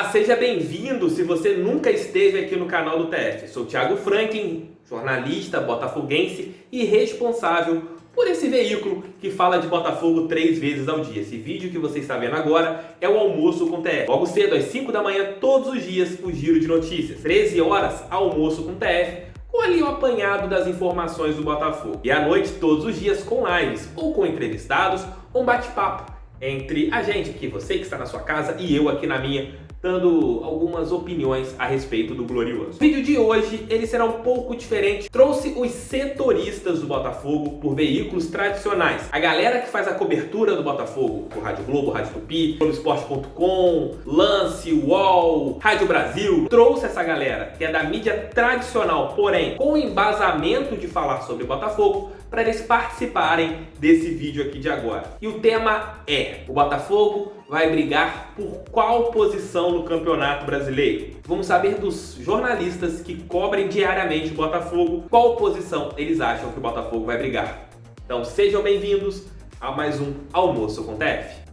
Olá, seja bem-vindo se você nunca esteve aqui no canal do TF. Sou Thiago Franklin, jornalista botafoguense e responsável por esse veículo que fala de Botafogo 3 vezes ao dia. Esse vídeo que você está vendo agora é o Almoço com TF. Logo cedo, às 5 da manhã, todos os dias, o Giro de Notícias. 13 horas, Almoço com TF, com ali o apanhado das informações do Botafogo. E à noite, todos os dias, com lives ou com entrevistados, um bate-papo entre a gente aqui, você que está na sua casa e eu aqui na minha, dando algumas opiniões a respeito do Glorioso. O vídeo de hoje, ele será um pouco diferente. Trouxe os setoristas do Botafogo por veículos tradicionais. A galera que faz a cobertura do Botafogo, por Rádio Globo, Rádio Tupi, Globoesporte.com, Lance, UOL, Rádio Brasil. Trouxe essa galera, que é da mídia tradicional, porém, com o embasamento de falar sobre o Botafogo, para eles participarem desse vídeo aqui de agora. E o tema é: o Botafogo vai brigar por qual posição no Campeonato Brasileiro? Vamos saber dos jornalistas que cobrem diariamente o Botafogo qual posição eles acham que o Botafogo vai brigar. Então sejam bem-vindos a mais um Almoço com TF.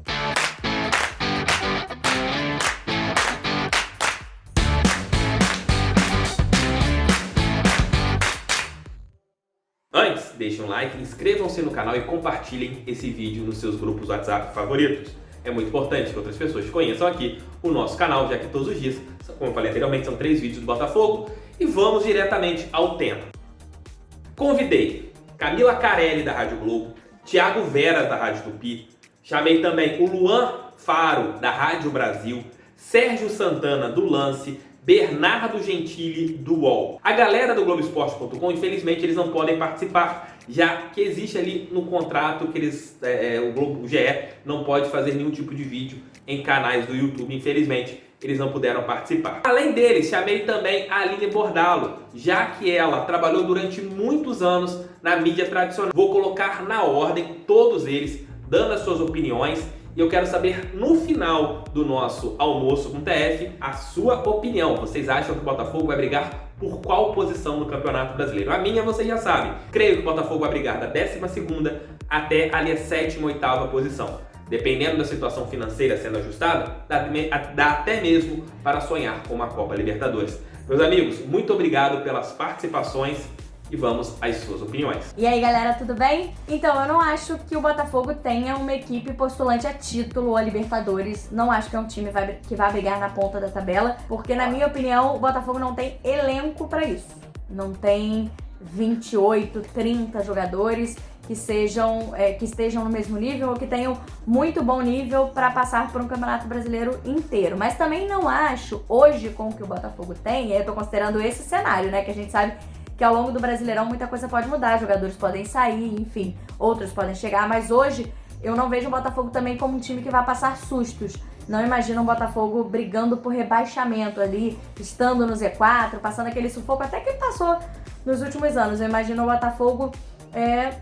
Antes, deixem um like, inscrevam-se no canal e compartilhem esse vídeo nos seus grupos WhatsApp favoritos. É muito importante que outras pessoas conheçam aqui o nosso canal, já que todos os dias, como eu falei anteriormente, são 3 vídeos do Botafogo. E vamos diretamente ao tema. Convidei Camila Carelli, da Rádio Globo, Thiago Veras, da Rádio Tupi, chamei também o Luan Faro, da Rádio Brasil, Sérgio Santana, do Lance, Bernardo Gentili, do UOL. A galera do Globoesporte.com, infelizmente, eles não podem participar, já que existe ali no contrato que eles, o GE não pode fazer nenhum tipo de vídeo em canais do YouTube, infelizmente, eles não puderam participar. Além deles, chamei também a Aline Bordalo, já que ela trabalhou durante muitos anos na mídia tradicional. Vou colocar na ordem todos eles, dando as suas opiniões. E eu quero saber, no final do nosso Almoço com TF, a sua opinião. Vocês acham que o Botafogo vai brigar por qual posição no Campeonato Brasileiro? A minha, vocês já sabem. Creio que o Botafogo vai brigar da 12ª até ali a 7ª, 8ª posição. Dependendo da situação financeira sendo ajustada, dá até mesmo para sonhar com uma Copa Libertadores. Meus amigos, muito obrigado pelas participações. E vamos às suas opiniões. E aí, galera, tudo bem? Então, eu não acho que o Botafogo tenha uma equipe postulante a título ou a Libertadores. Não acho que é um time que vai brigar na ponta da tabela, porque, na minha opinião, o Botafogo não tem elenco para isso. Não tem 28, 30 jogadores que estejam no mesmo nível ou que tenham muito bom nível para passar por um Campeonato Brasileiro inteiro. Mas também não acho, hoje, com o que o Botafogo tem, eu tô considerando esse cenário, né, que a gente sabe que ao longo do Brasileirão muita coisa pode mudar, jogadores podem sair, enfim, outros podem chegar, mas hoje eu não vejo o Botafogo também como um time que vai passar sustos. Não imagino o Botafogo brigando por rebaixamento ali, estando no Z4, passando aquele sufoco até que passou nos últimos anos. Eu imagino o Botafogo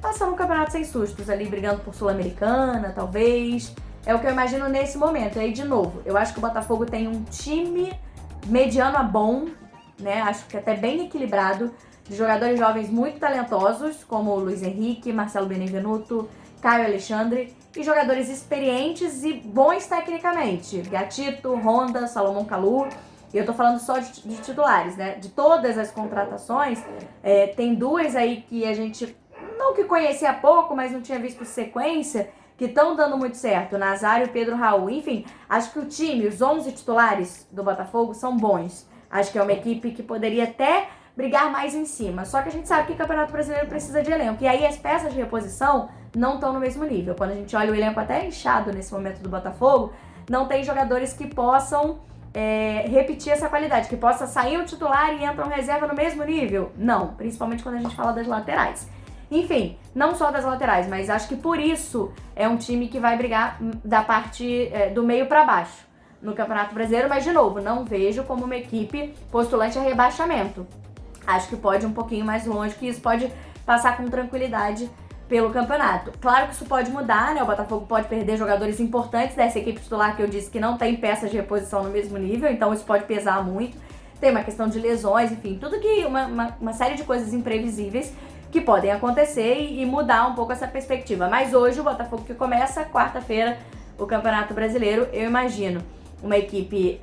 passando um campeonato sem sustos ali, brigando por Sul-Americana, talvez. É o que eu imagino nesse momento. E aí, de novo, eu acho que o Botafogo tem um time mediano a bom, né? Acho que até bem equilibrado, de jogadores jovens muito talentosos, como o Luiz Henrique, Marcelo Benevenuto, Caio Alexandre, e jogadores experientes e bons tecnicamente, Gatito, Honda, Salomão Kalou. E eu tô falando só de titulares, né? De todas as contratações, tem 2 aí que a gente, não que conhecia pouco, mas não tinha visto sequência, que estão dando muito certo, Nazário e Pedro Raul. Enfim, acho que o time, os 11 titulares do Botafogo são bons. Acho que é uma equipe que poderia até brigar mais em cima. Só que a gente sabe que o Campeonato Brasileiro precisa de elenco. E aí as peças de reposição não estão no mesmo nível. Quando a gente olha o elenco até inchado nesse momento do Botafogo, não tem jogadores que possam repetir essa qualidade, que possa sair o titular e entrar um reserva no mesmo nível. Não, principalmente quando a gente fala das laterais. Enfim, não só das laterais, mas acho que por isso é um time que vai brigar da parte do meio para baixo no Campeonato Brasileiro. Mas, de novo, não vejo como uma equipe postulante a rebaixamento. Acho que pode ir um pouquinho mais longe, que isso pode passar com tranquilidade pelo campeonato. Claro que isso pode mudar, né? O Botafogo pode perder jogadores importantes dessa equipe titular que eu disse que não tem peças de reposição no mesmo nível, então isso pode pesar muito. Tem uma questão de lesões, enfim, tudo que uma série de coisas imprevisíveis que podem acontecer e mudar um pouco essa perspectiva. Mas hoje o Botafogo que começa quarta-feira o Campeonato Brasileiro, eu imagino uma equipe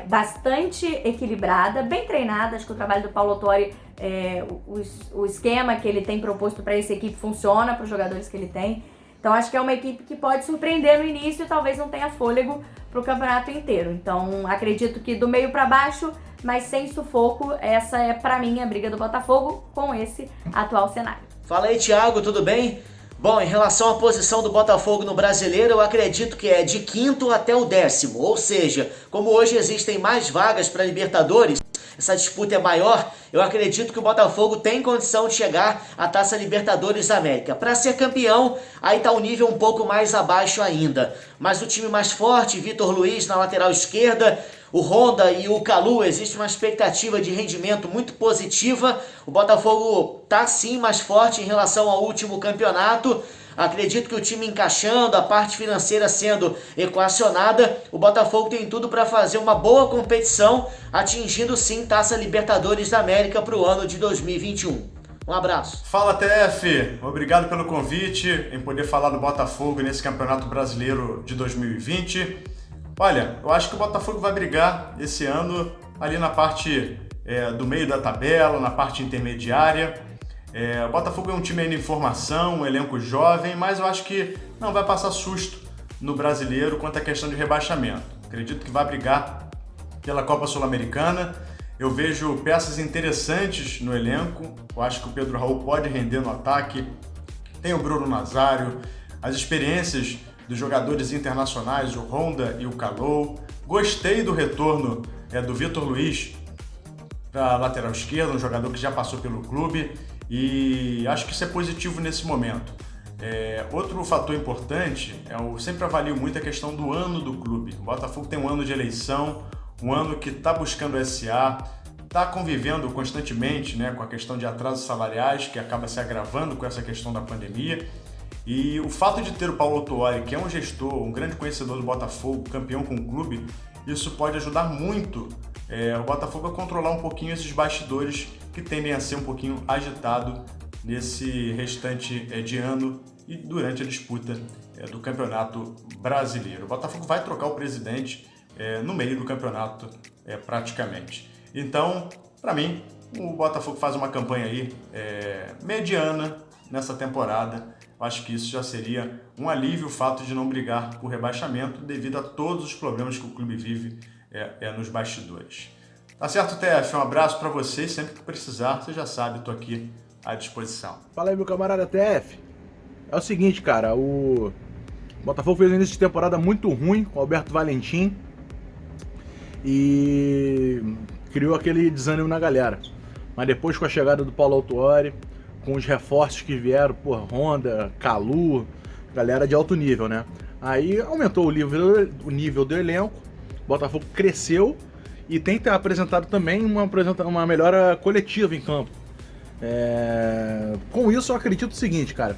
bastante equilibrada, bem treinada. Acho que o trabalho do Paulo Autuori, o esquema que ele tem proposto para essa equipe funciona para os jogadores que ele tem. Então acho que é uma equipe que pode surpreender no início e talvez não tenha fôlego para o campeonato inteiro. Então acredito que do meio para baixo, mas sem sufoco, essa é para mim a briga do Botafogo com esse atual cenário. Fala aí, Thiago, tudo bem? Bom, em relação à posição do Botafogo no Brasileiro, eu acredito que é de 5º até o 10º, ou seja, como hoje existem mais vagas para Libertadores, essa disputa é maior, eu acredito que o Botafogo tem condição de chegar à Taça Libertadores da América. Para ser campeão, aí tá o nível um pouco mais abaixo ainda. Mas o time mais forte, Vitor Luiz na lateral esquerda, o Honda e o Kalu, existe uma expectativa de rendimento muito positiva. O Botafogo tá sim mais forte em relação ao último campeonato. Acredito que o time encaixando, a parte financeira sendo equacionada, o Botafogo tem tudo para fazer uma boa competição, atingindo sim Taça Libertadores da América para o ano de 2021. Um abraço. Fala, TF! Obrigado pelo convite em poder falar do Botafogo nesse Campeonato Brasileiro de 2020. Olha, eu acho que o Botafogo vai brigar esse ano ali na parte do meio da tabela, na parte intermediária. O Botafogo é um time ainda em formação, um elenco jovem, mas eu acho que não vai passar susto no Brasileiro quanto à questão de rebaixamento. Acredito que vai brigar pela Copa Sul-Americana. Eu vejo peças interessantes no elenco. Eu acho que o Pedro Raul pode render no ataque. Tem o Bruno Nazário, as experiências dos jogadores internacionais, o Honda e o Kalu. Gostei do retorno do Vitor Luiz para a lateral esquerda, um jogador que já passou pelo clube. E acho que isso é positivo nesse momento. Outro fator importante, eu sempre avalio muito a questão do ano do clube. O Botafogo tem um ano de eleição, um ano que está buscando SA, está convivendo constantemente, com a questão de atrasos salariais, que acaba se agravando com essa questão da pandemia. E o fato de ter o Paulo Autuori, que é um gestor, um grande conhecedor do Botafogo, campeão com o clube, isso pode ajudar muito o Botafogo a controlar um pouquinho esses bastidores que tendem a ser um pouquinho agitado nesse restante de ano e durante a disputa do Campeonato Brasileiro. O Botafogo vai trocar o presidente no meio do campeonato praticamente. Então, para mim, o Botafogo faz uma campanha aí mediana nessa temporada. Eu acho que isso já seria um alívio o fato de não brigar por rebaixamento devido a todos os problemas que o clube vive nos bastidores. Tá certo, TF? Um abraço para vocês. Sempre que precisar, você já sabe, estou aqui à disposição. Fala aí, meu camarada TF. É o seguinte, cara, o Botafogo fez um início de temporada muito ruim com o Alberto Valentim e criou aquele desânimo na galera. Mas depois, com a chegada do Paulo Autuori, com os reforços que vieram, Honda, Kalu, galera de alto nível, né? Aí aumentou o nível do elenco, o Botafogo cresceu e tem apresentado também uma melhora coletiva em campo. Com isso, eu acredito o seguinte, cara.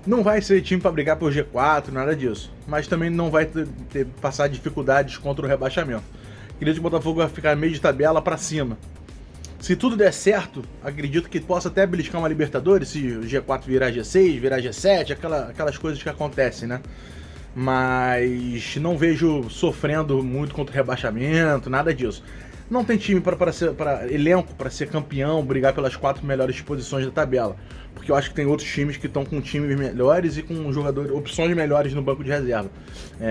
Não vai ser time para brigar por G4, nada disso. Mas também não vai passar dificuldades contra o rebaixamento. Acredito que o Botafogo vai ficar meio de tabela para cima. Se tudo der certo, acredito que possa até beliscar uma Libertadores, se o G4 virar G6, virar G7, aquelas coisas que acontecem, né? Mas não vejo sofrendo muito contra o rebaixamento, nada disso. Não tem time para elenco para ser campeão, brigar pelas 4 melhores posições da tabela. Porque eu acho que tem outros times que estão com times melhores e com opções melhores no banco de reserva.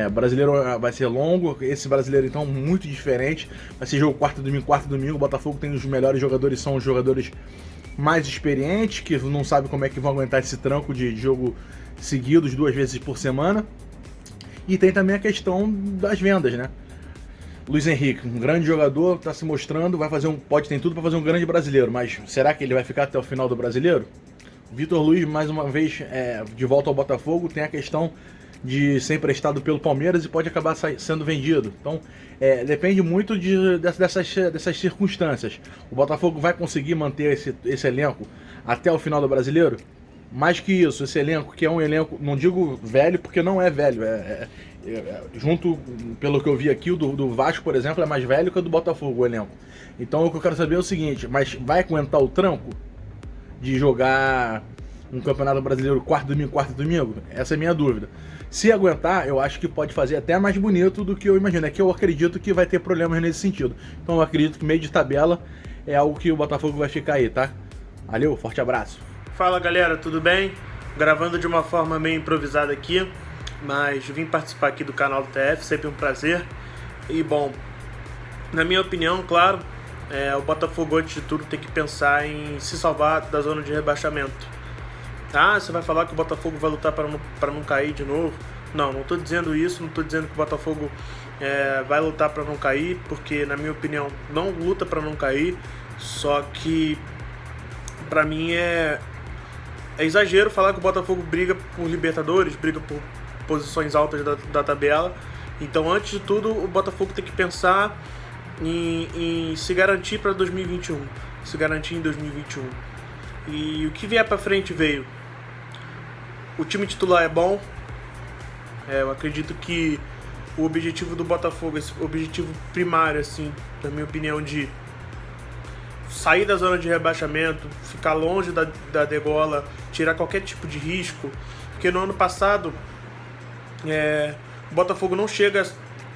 O brasileiro vai ser longo, esse brasileiro então muito diferente. Vai ser jogo quarto domingo. O Botafogo tem os melhores jogadores, são os jogadores mais experientes, que não sabem como é que vão aguentar esse tranco de jogo seguidos 2 vezes por semana. E tem também a questão das vendas, né? Luiz Henrique, um grande jogador, está se mostrando, tem tudo para fazer um grande brasileiro, mas será que ele vai ficar até o final do brasileiro? Vitor Luiz, mais uma vez, de volta ao Botafogo, tem a questão de ser emprestado pelo Palmeiras e pode acabar sendo vendido. Então, depende muito dessas circunstâncias. O Botafogo vai conseguir manter esse elenco até o final do brasileiro? Mais que isso, esse elenco, que é um elenco, não digo velho, porque não é velho, junto, pelo que eu vi aqui, o do Vasco, por exemplo, é mais velho que o do Botafogo, o elenco. Então o que eu quero saber é o seguinte, mas vai aguentar o tranco de jogar um campeonato brasileiro quarto domingo? Essa é a minha dúvida. Se aguentar, eu acho que pode fazer até mais bonito do que eu imagino. É que eu acredito que vai ter problemas nesse sentido. Então eu acredito que meio de tabela é algo que o Botafogo vai ficar aí, tá? Valeu, forte abraço. Fala galera, tudo bem? Gravando de uma forma meio improvisada aqui, mas vim participar aqui do canal do TF, sempre um prazer. E bom, na minha opinião, claro, o Botafogo antes de tudo tem que pensar em se salvar da zona de rebaixamento. Ah, você vai falar que o Botafogo vai lutar para não cair de novo? Não estou dizendo isso, não estou dizendo que o Botafogo vai lutar para não cair, porque na minha opinião não luta para não cair, só que para mim é exagero falar que o Botafogo briga por Libertadores, briga por posições altas da tabela. Então antes de tudo o Botafogo tem que pensar em se garantir para 2021, se garantir em 2021. E o que vier para frente veio. O time titular é bom. Eu acredito que o objetivo do Botafogo, esse objetivo primário, assim, na minha opinião, de sair da zona de rebaixamento, ficar longe da degola, tirar qualquer tipo de risco, porque no ano passado o Botafogo não chega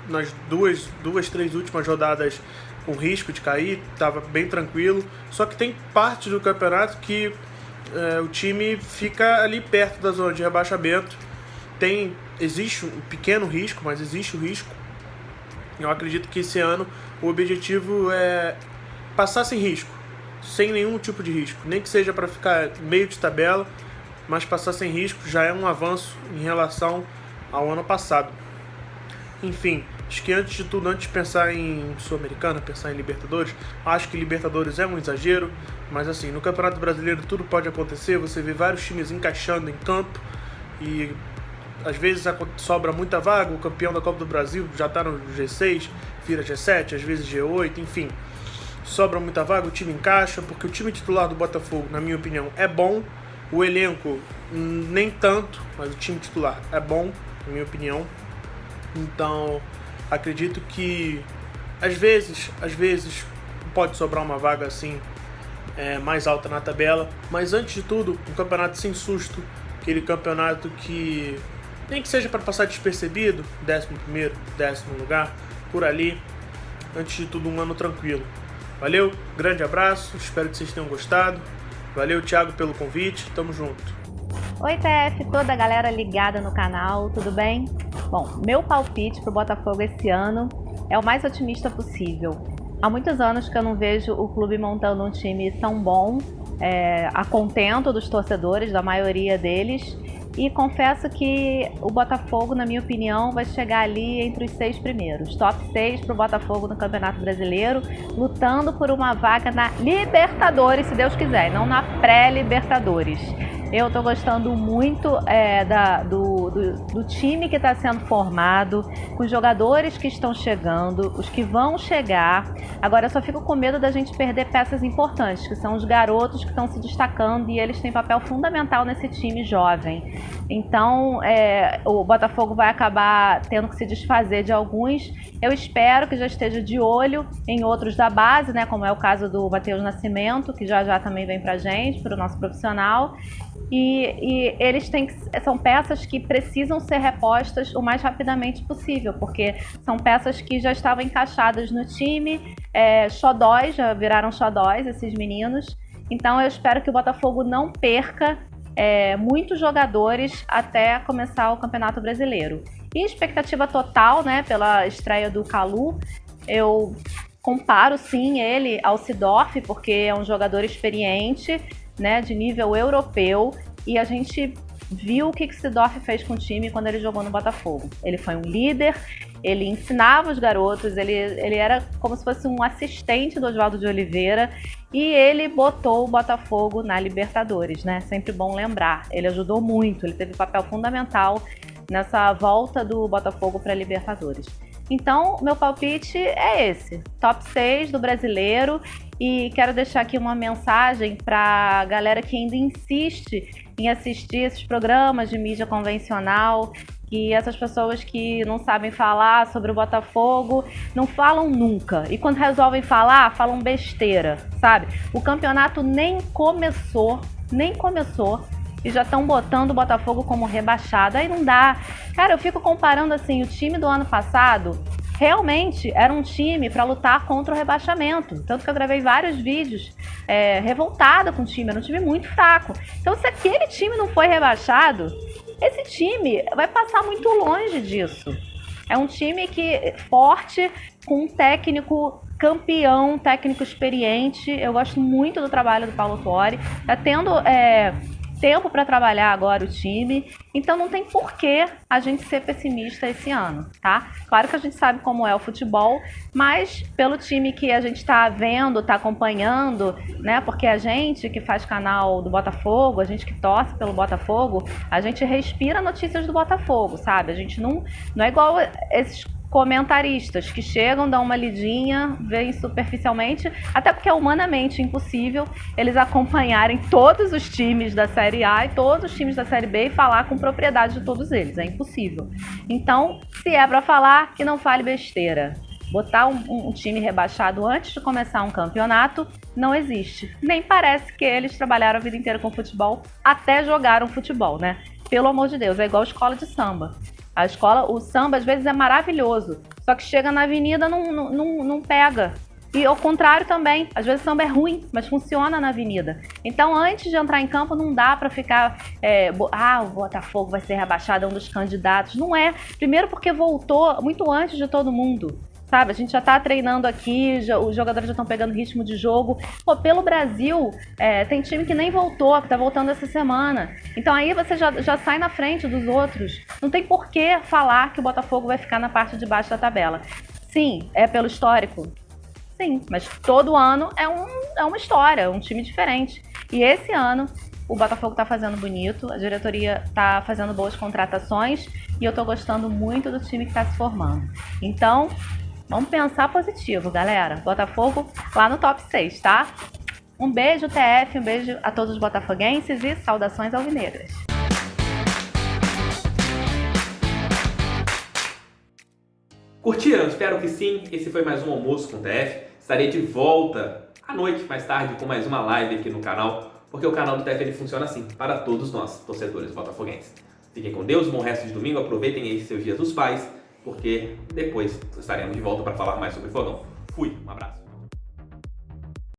nas três últimas rodadas com risco de cair, estava bem tranquilo, só que tem parte do campeonato que o time fica ali perto da zona de rebaixamento. Existe um pequeno risco, mas existe o risco. Eu acredito que esse ano o objetivo é passar sem risco, sem nenhum tipo de risco, nem que seja para ficar meio de tabela, mas passar sem risco já é um avanço em relação ao ano passado. Enfim, acho que antes de tudo, antes de pensar em Sul-Americana, pensar em Libertadores, acho que Libertadores é um exagero, mas assim, no Campeonato Brasileiro tudo pode acontecer, você vê vários times encaixando em campo e às vezes sobra muita vaga, o campeão da Copa do Brasil já está no G6, vira G7, às vezes G8, enfim, sobra muita vaga, o time encaixa, porque o time titular do Botafogo, na minha opinião, é bom, o elenco nem tanto, mas o time titular é bom, na minha opinião. Então, acredito que às vezes pode sobrar uma vaga assim mais alta na tabela, mas antes de tudo, um campeonato sem susto, aquele campeonato que nem que seja para passar despercebido, 11º, 10º lugar, por ali, antes de tudo um ano tranquilo. Valeu, grande abraço, espero que vocês tenham gostado. Valeu, Thiago, pelo convite, tamo junto. Oi, TF, toda a galera ligada no canal, tudo bem? Bom, meu palpite pro Botafogo esse ano é o mais otimista possível. Há muitos anos que eu não vejo o clube montando um time tão bom, a contento dos torcedores, da maioria deles, e confesso que o Botafogo, na minha opinião, vai chegar ali entre os 6 primeiros. Top 6 pro Botafogo no Campeonato Brasileiro, lutando por uma vaga na Libertadores, se Deus quiser, não na pré-Libertadores. Eu tô gostando muito do time que está sendo formado, com os jogadores que estão chegando, os que vão chegar. Agora eu só fico com medo da gente perder peças importantes, que são os garotos que estão se destacando e eles têm papel fundamental nesse time jovem. Então o Botafogo vai acabar tendo que se desfazer de alguns. Eu espero que já esteja de olho em outros da base, né, como é o caso do Matheus Nascimento, que já também vem pra gente, para o nosso profissional. E eles são peças que precisam ser repostas o mais rapidamente possível, porque são peças que já estavam encaixadas no time, xodóis, já viraram xodóis esses meninos. Então eu espero que o Botafogo não perca muitos jogadores até começar o Campeonato Brasileiro. E expectativa total, né, pela estreia do Kalu, eu comparo sim ele ao Seedorf, porque é um jogador experiente, né, de nível europeu, e a gente viu o que o Seedorf fez com o time quando ele jogou no Botafogo. Ele foi um líder, ele ensinava os garotos, ele era como se fosse um assistente do Oswaldo de Oliveira, e ele botou o Botafogo na Libertadores, né? Sempre bom lembrar. Ele ajudou muito, ele teve um papel fundamental nessa volta do Botafogo para a Libertadores. Então, meu palpite é esse, top 6 do Brasileiro, e quero deixar aqui uma mensagem para a galera que ainda insiste em assistir esses programas de mídia convencional, que essas pessoas que não sabem falar sobre o Botafogo não falam nunca, e quando resolvem falar, falam besteira, sabe? O campeonato nem começou, e já estão botando o Botafogo como rebaixado. Aí não dá. Cara, eu fico comparando assim, o time do ano passado realmente era um time para lutar contra o rebaixamento. Tanto que eu gravei vários vídeos revoltada com o time, era um time muito fraco. Então, se aquele time não foi rebaixado, esse time vai passar muito longe disso. É um time forte, com um técnico campeão, técnico experiente. Eu gosto muito do trabalho do Paulo Tuori. Tá tendo tempo para trabalhar agora o time, então não tem porquê a gente ser pessimista esse ano, tá? Claro que a gente sabe como é o futebol, mas pelo time que a gente está vendo, está acompanhando, né? Porque a gente que faz canal do Botafogo, a gente que torce pelo Botafogo, a gente respira notícias do Botafogo, sabe? A gente não é igual esses comentaristas que chegam, dão uma lidinha, veem superficialmente, até porque é humanamente impossível eles acompanharem todos os times da Série A e todos os times da Série B e falar com propriedade de todos eles, é impossível. Então, se é para falar, que não fale besteira. Botar um time rebaixado antes de começar um campeonato não existe. Nem parece que eles trabalharam a vida inteira com futebol, até jogaram futebol, né? Pelo amor de Deus, é igual escola de samba. O samba às vezes é maravilhoso, só que chega na avenida não pega. E ao contrário também, às vezes o samba é ruim, mas funciona na avenida. Então antes de entrar em campo não dá pra ficar, o Botafogo vai ser rebaixado, é um dos candidatos. Não é, primeiro porque voltou muito antes de todo mundo. Sabe, a gente já tá treinando aqui, os jogadores já estão pegando ritmo de jogo. Pô, pelo Brasil, tem time que nem voltou, que tá voltando essa semana. Então aí você já sai na frente dos outros. Não tem por que falar que o Botafogo vai ficar na parte de baixo da tabela. Sim, é pelo histórico. Sim, mas todo ano é uma história, um time diferente. E esse ano o Botafogo tá fazendo bonito, a diretoria tá fazendo boas contratações e eu tô gostando muito do time que tá se formando. Então, vamos pensar positivo, galera. Botafogo lá no top 6, tá? Um beijo, TF, um beijo a todos os botafoguenses e saudações alvinegras. Curtiram? Espero que sim. Esse foi mais um Almoço com o TF. Estarei de volta à noite, mais tarde, com mais uma live aqui no canal, porque o canal do TF ele funciona assim, para todos nós, torcedores botafoguenses. Fiquem com Deus, bom resto de domingo, aproveitem aí seus dias dos pais, porque depois estaremos de volta para falar mais sobre fogão. Fui, um abraço.